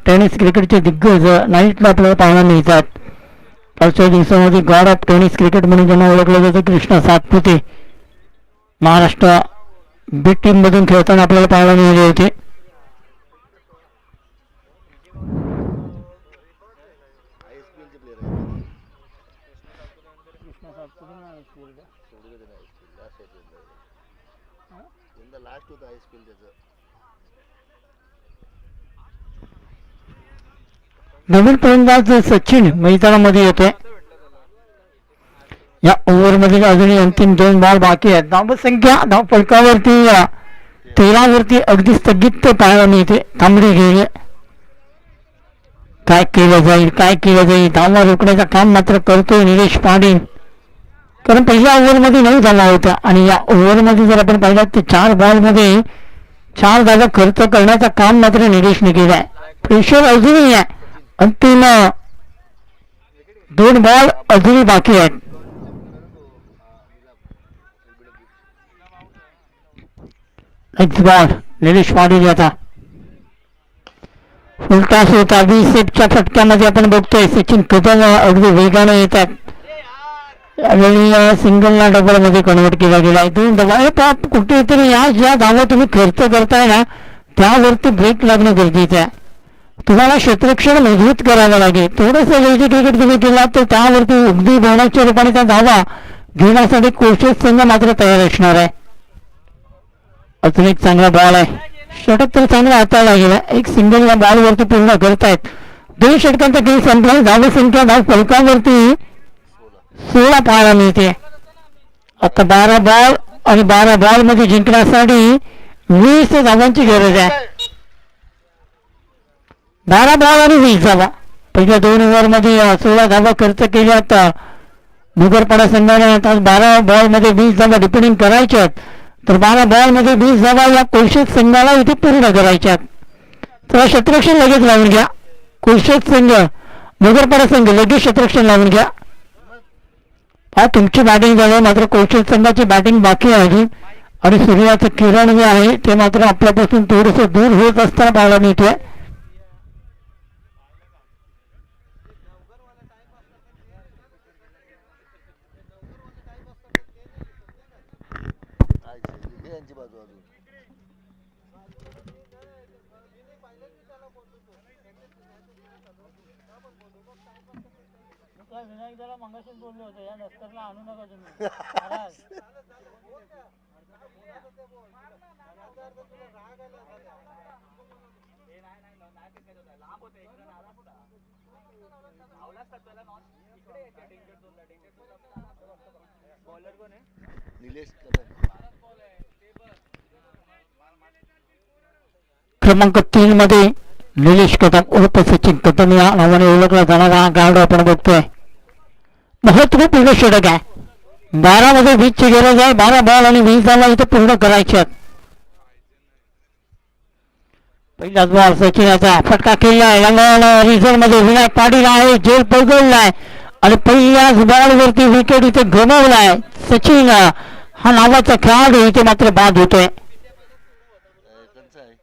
टेनिस क्रिकेटचे दिग्गज नाईटला आपल्याला पाहायला मिळतात. कालच्या दिवसामध्ये गॉड ऑफ टेनिस क्रिकेट म्हणून ज्यांना ओळखलं जातं कृष्णा सातपुते महाराष्ट्र बी टीम मधून खेळताना आपल्याला पाहायला मिळाले होते. ISPL चे प्लेयर आहेत. कृष्णा सातपुते नाही स्कूल का? सोडले त्याने ISPL लास्ट आहे यंदा लास्ट होतं ISPL त्याचं. नवीन फलंदाज सचिन मैदानामध्ये येतोय. या ओव्हरमध्ये अजूनही अंतिम 2 बॉल बाकी आहेत. धावसंख्या धाव फलकावरती 13 वरती अगदी स्थगित पाहायला मिळते. थांबडी गेले काय केलं जाईल धावा रोखण्याचं काम मात्र करतोय निलेश पाटील. कारण पहिल्या ओव्हरमध्ये नाही झाला होता आणि या ओव्हरमध्ये जर आपण पाहिलं तर 4 बॉलमध्ये 4 धावा खर्च करण्याचं काम मात्र निलेशने केलं आहे. प्रेशर अजूनही आहे. अंतिम 2 बॉल अजूनही बाकी आहेत. नेक्स्ट बॉल निलेश पाटील याचा फुलटॉस होता. 20 सेटच्या फटक्यामध्ये आपण बघतोय सचिन कदम अगदी वेगाने येतात. यावेळी सिंगलला डबल मध्ये कन्वर्ट केला गेला आहे. 2 धावा कुठेतरी या ज्या धावा तुम्ही खर्च करताय ना त्यावरती ब्रेक लागणं गरजेचं आहे. तुम्हाला क्षेत्ररक्षण मजबूत करावं लागेल. थोडंसं वेगळी क्रिकेट तुम्ही केला तर त्यावरती अगदी बोनसच्या रूपाने त्या धावा घेण्यासाठी कोशेस संघ मात्र तयार असणार आहे. अजून एक चांगला बॉल आहे. षटक तर चांगला हाताळला गेला. एक सिंगल या बॉलवरती पूर्ण करतायत. 2 षटकांचा खेळ संपला. धावसंख्या धाव फलकावरती 16 पाहायला मिळते. आता 12 बॉल आणि 12 बॉल मध्ये जिंकण्यासाठी 20 धावांची गरज आहे. 12 बॉल आणि 20 धावा. पहिल्या 2 ओव्हरमध्ये 16 धावा खर्च केल्या. आता भुगरपाडा संघाने आता 12 बॉल मध्ये 20 धावा डिपेंडिंग करायच्यात तर 12 बॉल मध्ये 20 धावा या कोलशेत संघाला इथे पूर्ण करायच्यात. तर क्षेत्ररक्षण लगेच लावून घ्या. कोलशेत संघ भुगरपाडा संघ लगेच क्षेत्ररक्षण लावून घ्या. हा तुमची बॅटिंग झाली मात्र कोलशेत संघाची बॅटिंग बाकी आहे आणि सूर्याचं किरण जे आहे ते मात्र आपल्यापासून थोडंसं दूर होत असताना पाहायला मिळतोय. यांची बाजू अजून विनायक दादा मंगाशीच बोलले होते या दस्करला आणू नका तुम्ही महाराज. निलेश क्रमांक 3 मध्ये निलेश कदम उर्फ सचिन कदम या नावाने ओळखला जाणारा हा गार्ड आपण बघतोय. महत्वपूर्ण षटक आहे. 12 मध्ये 20 ची गरज आहे. 12 बॉल आणि 20 धावा इथे पूर्ण करायच्यात. पहिलाच बॉल सचिनाचा फटका केलाय. रिझल्ट मध्ये विनायक पाटील आहे. जेल पळगोललाय आणि पहिल्याच बॉल वरती विकेट इथे गमावलाय. सचिन हा नावाचा खेळाडू इथे मात्र बाद होतोय. कंच आहे.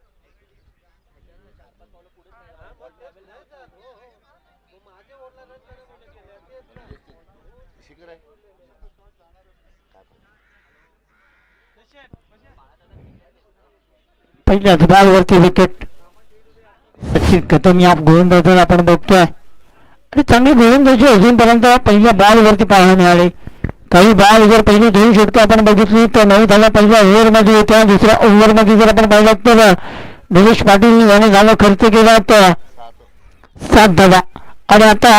शिखर आहे. पहिल्याच बॉलवरती विकेट. सचिन कदम या गोलंदाजाला आपण बघतोय आणि चांगली गोलंदाजी अजूनपर्यंत पहिल्या बॉलवरती पाहायला मिळाली. काही बॉल जर पहिली 2 षटकं आपण बघितली तर 9 धावा पहिल्या ओव्हरमध्ये होत्या. दुसऱ्या ओव्हरमध्ये जर आपण पाहिलं तर निलेश पाटील याने धावा खर्च केला तर 7 धावा. आणि आता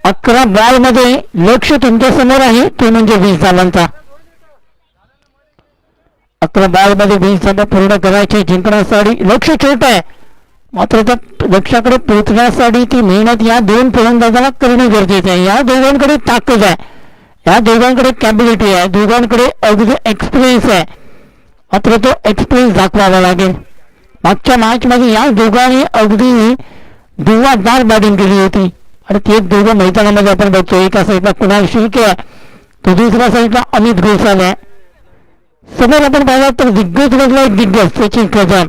11 बॉलमध्ये लक्ष तुमच्या समोर आहे ते म्हणजे 20 धावांचा. 11 बॉलमध्ये 20 धावा पूर्ण करायचे जिंकण्यासाठी. लक्ष छोट आहे मात्र त्या लक्ष्याकडे पोहोचण्यासाठी ती मेहनत या 2 फलंदाजाला करणे गरजेचे आहे. या दोघांकडे ताकद आहे, या दोघांकडे कॅपॅबिलिटी आहे, दोघांकडे अगदी एक्सपिरियन्स आहे. मात्र तो एक्सपिरियन्स दाखवावा लागेल. मागच्या मॅचमध्ये या दोघांनी अगदी धुवाधार बॅटिंग केली होती आणि ते दोघं मैदानामध्ये आपण बघतो. एका साईडला कुणाल शिर्के आहे तर दुसऱ्या साईडला अमित गोसावी आहे. समोर आपण पाहिलं तर दिग्गज बदला एक दिग्गज सचिन कदम.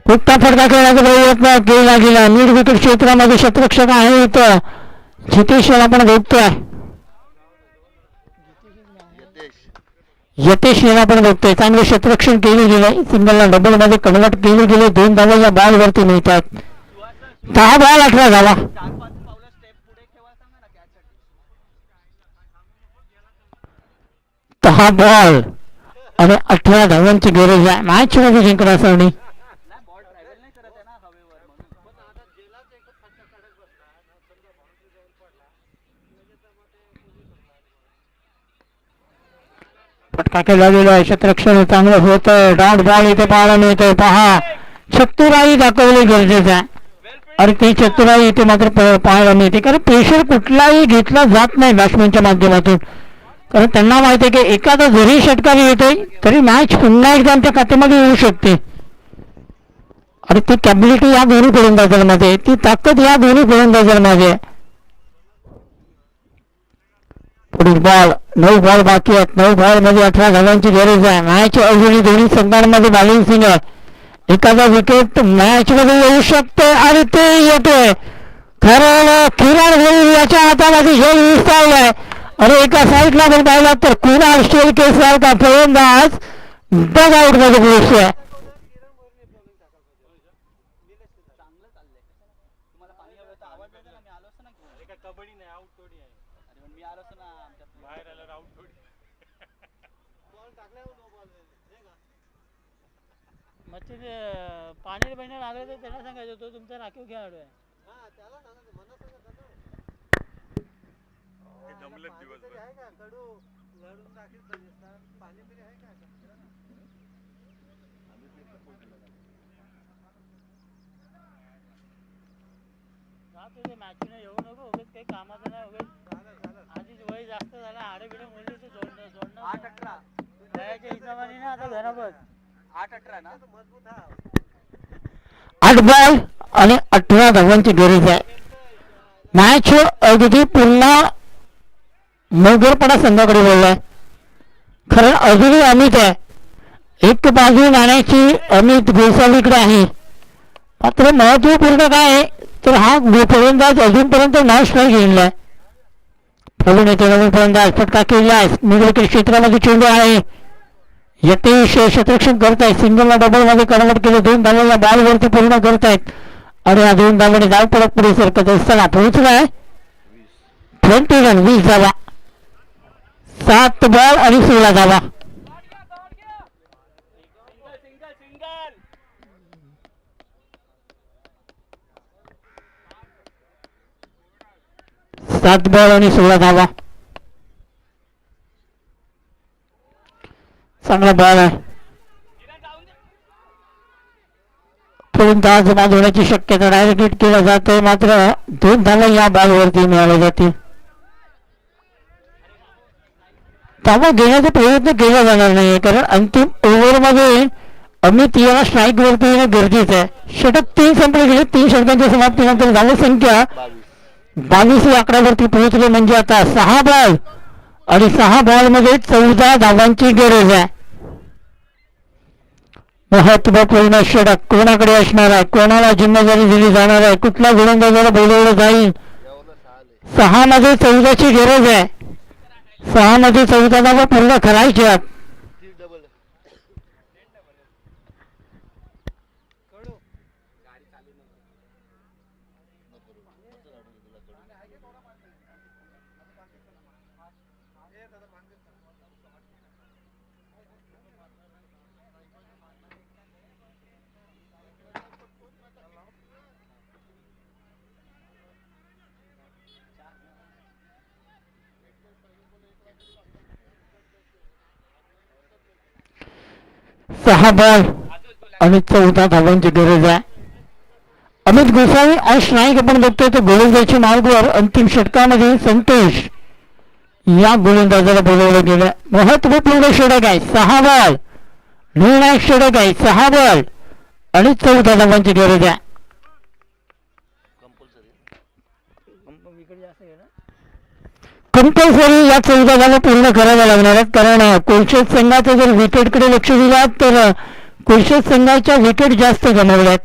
उत्ता फटका खेळण्याचा प्रयत्न केला गेला. मिड विकेट क्षेत्रामध्ये शतरक्षक आहे इथं जितेश आपण बघतोय. यतेश याला आपण बघतोय. चांगले शतरक्षण केले गेले. सिंगलला डबल मध्ये कन्वर्ट केले गेले. 2 धावा या बॉलवरती मिळतात. 10 बॉल 18 धावा. 10 बॉल आणि 18 धावांची गरज आहे मॅच मध्ये जिंकण्यासाठी. फटका केला गेला आहे. क्षेत्ररक्षण चांगलं होतं. डॉट बॉल इथे पाहायला मिळतोय. पहा चतुराई दाखवली गरजेचं आहे आणि ती चतुराई इथे मात्र पाहायला मिळते. कारण प्रेशर कुठलाही घेतला जात नाही बॅट्समॅनच्या माध्यमातून. कारण त्यांना माहिती आहे की एखादा जरी षटकार येतोय तरी मॅच पुन्हा एकदा त्यांच्या खात्यामध्ये येऊ शकते. आणि ती कॅपॅबिलिटी या दोन्ही फलंदाजांमध्ये, ती ताकद या दोन्ही फलंदाजांमध्ये. पुढील बॉल 9 बॉल बाकी आहेत. 9 बॉल मध्ये 18 धावांची गरज आहे. मॅच अजूनही दोन्ही संघांमध्ये बॅलन्सिंग आहे. एखादा विकेट मॅच मध्ये येऊ शकते आणि ते येतोय. खरं किरण होईल याच्या हातामध्ये हे विस्तारलंय आणि एका साईडला पण पाहिला तर कुणाल शेळके सारखा फलंदाज डग आउट मध्ये पोहोचतोय. पाणी बहिणी लागले तर त्यांना सांगायचं तो तुमचा राखीव खेळाडू आहे. मॅच येऊ नको उगाच काही कामाचं नाही. उगाच आधीच वय जास्त झाला. हाडे बिडे मोडली तर जोडणं 8-18 वयाच्या हिशोबाने ना आता घराबत 8-18 ना मजबूत. हा 8 बॉल आणि 18 धावांची गरज आहे. मॅच अगदी पुन्हा मोगरपणा संघाकडे बोललाय. कारण अजूनही अमित आहे. एक बाजू नाण्याची अमित गोसावीकडे आहे. मात्र महत्वपूर्ण काय आहे तर हा फलंदाज अजूनपर्यंत 9 स्ट्राईक घेतलाय. प्रवीण येथे नवीन फलंदाज फटका केलाय. मिड विकेट क्षेत्रामध्ये चेंडू आहे. यतेश क्षेत्ररक्षण करत आहे. सिंगलला डबल मध्ये कन्वर्ट केलं. 2 धावा बॉलवरती पूर्ण करत आहेत आणि या 2 धावांनी धाव पडत पुढे सरकत असताना पोहोचलाय 20 रन 20 धावा. 7 बॉल आणि 16 धावा. 7 बॉल आणि 16 धावा. चांगला बॉल आहे. फलंदाज बाद होण्याची शक्यता डायरेक्ट हिट केला जातोय. मात्र 2 धावा या बॉलवरती मिळाल्या जातील. धावा घेण्याचा प्रयत्न केला जाणार नाही कारण अंतिम ओव्हरमध्ये अमित याला स्ट्राईक वरती येणं गरजेचं आहे. षटक 3 संपले गेले. 3 षटकांच्या समाप्तीनंतर धावा संख्या 22 या आकड्यावरती पोहोचले. म्हणजे आता 6 बॉल आणि 6 बॉलमध्ये 14 धावांची गरज आहे. महत्वपूर्ण षटक कोणाकडे असणार आहे, कोणाला जिम्मेदारी दिली जाणार आहे, कुठल्या गोलंदाजाला बोलवलं जाईल. यावरनं 6 आले. 6 मध्ये 14 ची गरज आहे. 6 मध्ये 14 धावा पूर्ण करायच्या. 3 डबल. सहा बॉल आणि 14 धावांची गरज आहे. अमित गोसावी ऑश नाईक आपण बघतोय तर गोलंदाजी मार्गावर अंतिम षटकामध्ये संतोष या गोलंदाजाला बोलवलं गेलं. महत्वपूर्ण षटक आहे. 6 बॉल निर्णायक षटक आहे. 6 बॉल आणि 14 धावांची गरज आहे. कंपल्सरी या 14 धावा पूर्ण कराव्या लागणार आहेत. कारण कोलशेत संघाचं जर विकेटकडे लक्ष दिलात तर कोलशेत संघाच्या विकेट जास्त गमावल्यात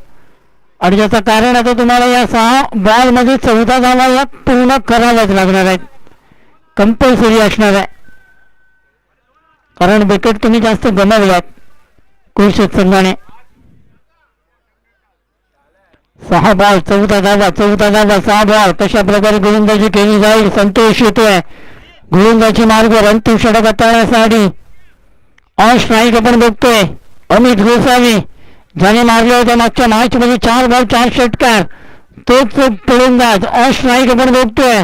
आणि ज्याचं कारण आता तुम्हाला या 6 बॉलमध्ये 14 धावा या पूर्ण कराव्याच लागणार आहेत. कंपल्सरी असणार आहे कारण विकेट तुम्ही जास्त गमावल्यात कोलशेत संघाने. 6 बॉल 14 धावा 14 धावा 6 बॉल. कशा प्रकारे गोलंदाजी केली जाईल. संतोष येतोय गोलंदाजी मार्गावर अंतिम षटक हाताळण्यासाठी. ऑश नाईक आपण बघतोय. अमित गोसावी ज्याने मारले होते मागच्या मॅच मध्ये 4 बॉल 4 षटकार तोच गोलंदाज ऑश नाईक आपण बघतोय.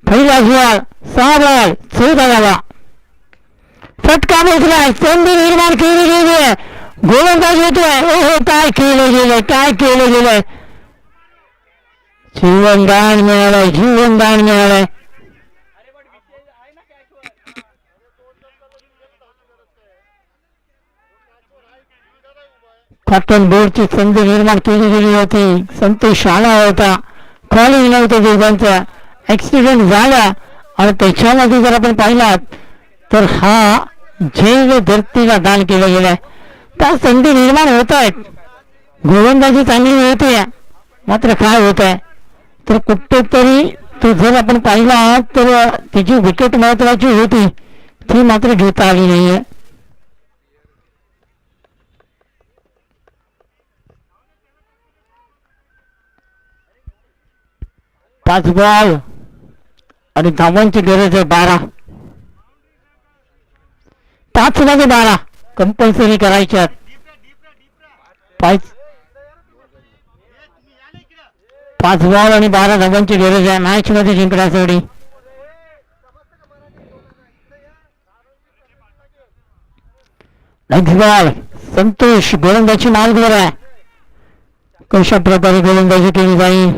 पहिला बॉल 6 बॉल 14 धावा. फटका बसलाय. संधी निर्माण केली गेली आहे. गोलंदाज येतोय. ओहो काय केलं गेलंय काय केलं गेलंय. जीवनदान मिळालंय जीवनदान मिळालंय. कॅप्टन बोर्डची संधी निर्माण केली गेली होती. संतोष आला होता. कॉलिंग नव्हतं दोघांचा. ऍक्सिडेंट झाला आणि त्याच्यामध्ये जर आपण पाहिलात तर हा झेल धरतीला दान केलं गेलाय. त्या संधी निर्माण होत आहेत. गोलंदाजी चांगली होती मात्र काय होत आहे तर कुठेतरी तो जर आपण पाहिला तर तिची विकेट महत्वाची होती ती मात्र घेता आली नाहीये. पाच बॉल आणि धावांची गरज आहे 12. 5 मध्ये 12 कंपल्सरी करायच्यात. 5 बॉल आणि 12 धावांची गरज आहे मॅच मध्ये जिंकण्यासाठी. नेक्स्ट बॉल संतोष गोलंदाजी मार्गवर आहे. कशा प्रकारे गोलंदाजी केली जाईल.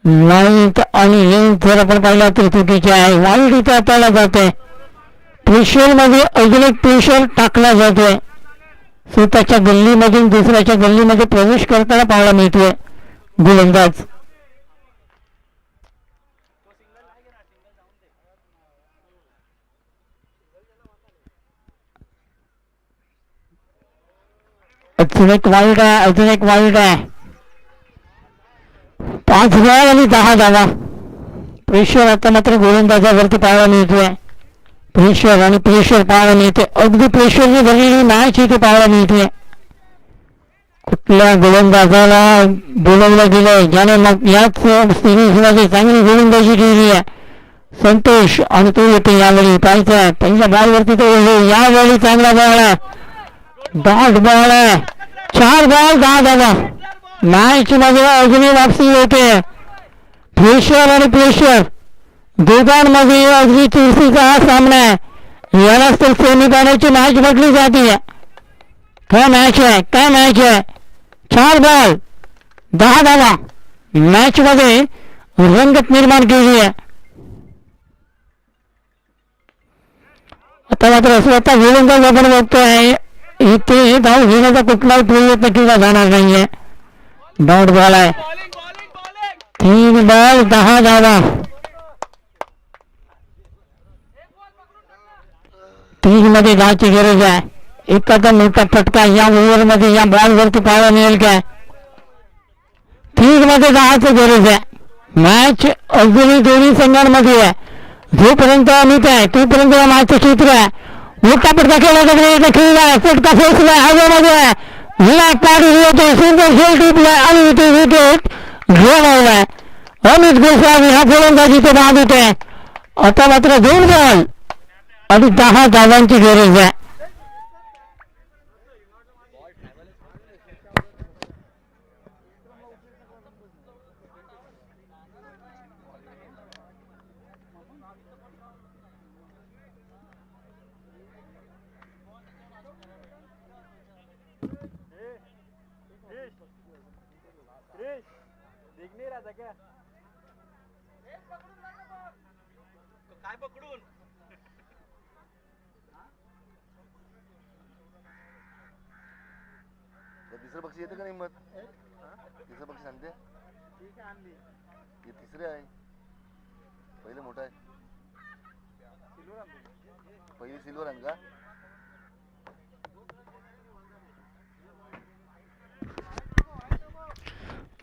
लाईट आणि लेंथ जर आपण पाहिला तर चुकीचे आहे. वाईट इथे हाताळला जातोय. प्रेशर मध्ये अजून एक प्रेशर टाकला जातोय. स्वतःच्या गल्लीमधून दुसऱ्याच्या गल्लीमध्ये प्रवेश करताना पाहायला मिळतोय गोलंदाज. अजून एक वाईट आहे. अजून एक वाईट आहे. 5 बॉल आणि 10 धावा. प्रेशर आता मात्र गोलंदाजावरती पाहायला मिळतोय. प्रेशर आणि प्रेशर पाहायला मिळते. अगदी प्रेशरने भरलेली मॅच इथे पाहायला मिळते. कुठल्या गोलंदाजाला बोलवलं गेलंय ज्याने मग याच सिरीज मध्ये चांगली गोलंदाजी केली आहे. संतोष आणि तो येते यावेळी पाहायचा आहे. पहिल्या बॉलवरती तो यावेळी चांगला बॉल आहे. डॉट बॉल आहे. 4 बॉल 10 धावा. मॅच मध्ये अजूनही वापसी होते. प्रेशर आणि प्रेशर दोघांमध्ये अगदी चुरशीचा हा सामना आहे. यालाच तर सेमीफायनलची मॅच म्हटली जाते. काय मॅच आहे काय मॅच आहे. 4 बॉल 10 धावा मॅच मध्ये रंगत निर्माण केली आहे. आता मात्र स्वतः गोलंदाज आपण बघतोय इथे धाव घेण्याचा कुठलाही प्रयत्न केला जाणार नाहीये. डॉट बॉल आहे. 3 बॉल 10 धावा. तीन मध्ये जायची गरज आहे. एखादा मोठा फटका या ओव्हर मध्ये या बॉल वरती पाहायला मिळेल काय? तीन मध्ये जायची गरज आहे. मॅच अजूनही दोन्ही संघांमध्ये आहे. जोपर्यंत अमित आहे तोपर्यंत या मॅचचं चित्र आहे. मोठा फटका खेळला खेळला फटका पोहोचला हवेमध्ये आहे. विराट कोहली होतो सुंदर खेळ टिपलाय आणि इथे विकेट घेऊन अमित गोस्वामी हा फलंदाजीचे बाद होते. आता मात्र 2 बॉल आणि 10 धावांची गरज आहे. काय पकडून तिसरं पक्षी येतं का नाही मग तिसरं पक्षी सांगते हे तिसरे आहे. पहिले मोठा आहे. पहिले सिल्वर आहे का?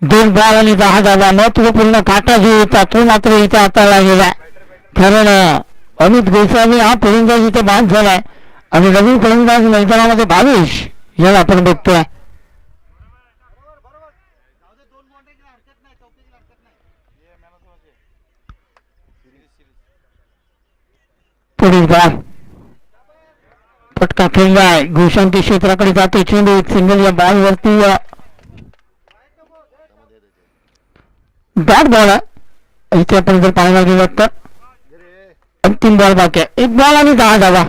दोन बॉल आणि 10 धावा. महत्वपूर्ण काटा जो होता तो मात्र इथे हाताळला गेला. कारण अमित गोस्वामी हा फलंदाज इथे बाद झालाय आणि नवीन फलंदाज मैदानामध्ये 22 याला आपण बघतोय. पुढील बॉल फटका खेळलाय. गोशांती क्षेत्राकडे जातो चेंडू. एक सिंगल या बॉल वरती बॅट बॉल आहे. इथे आपण जर पाहायला गेलं तर अंतिम बॉल बाकी आहे. 1 बॉल आणि 10 धावा.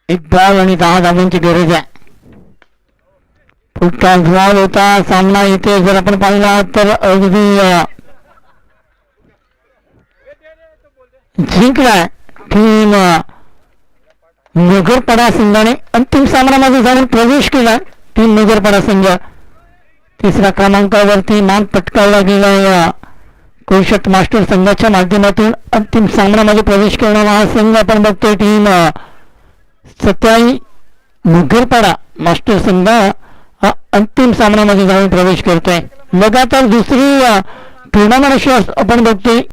1 बॉल आणि 10 धावांची गरज आहे. फुटका बॉल होता सामना इथे जर आपण पाहिला तर अगदी जिंकलाय टीम नगरपडा संघाने. अंतिम सामन्यामध्ये जाऊन प्रवेश केला टीम नगरपडा संघ. 3ऱ्या क्रमांकावरती मान पटकावला गेला कोळशट मास्टर संघाच्या माध्यमातून. अंतिम सामन्यामध्ये प्रवेश करणारा हा संघ आपण बघतोय टीम सत्याई नगरपाडा मास्टर संघ हा अंतिम सामन्यामध्ये जाऊन प्रवेश करतोय. लगातार दुसरी टुर्नामेंट आपण बघतोय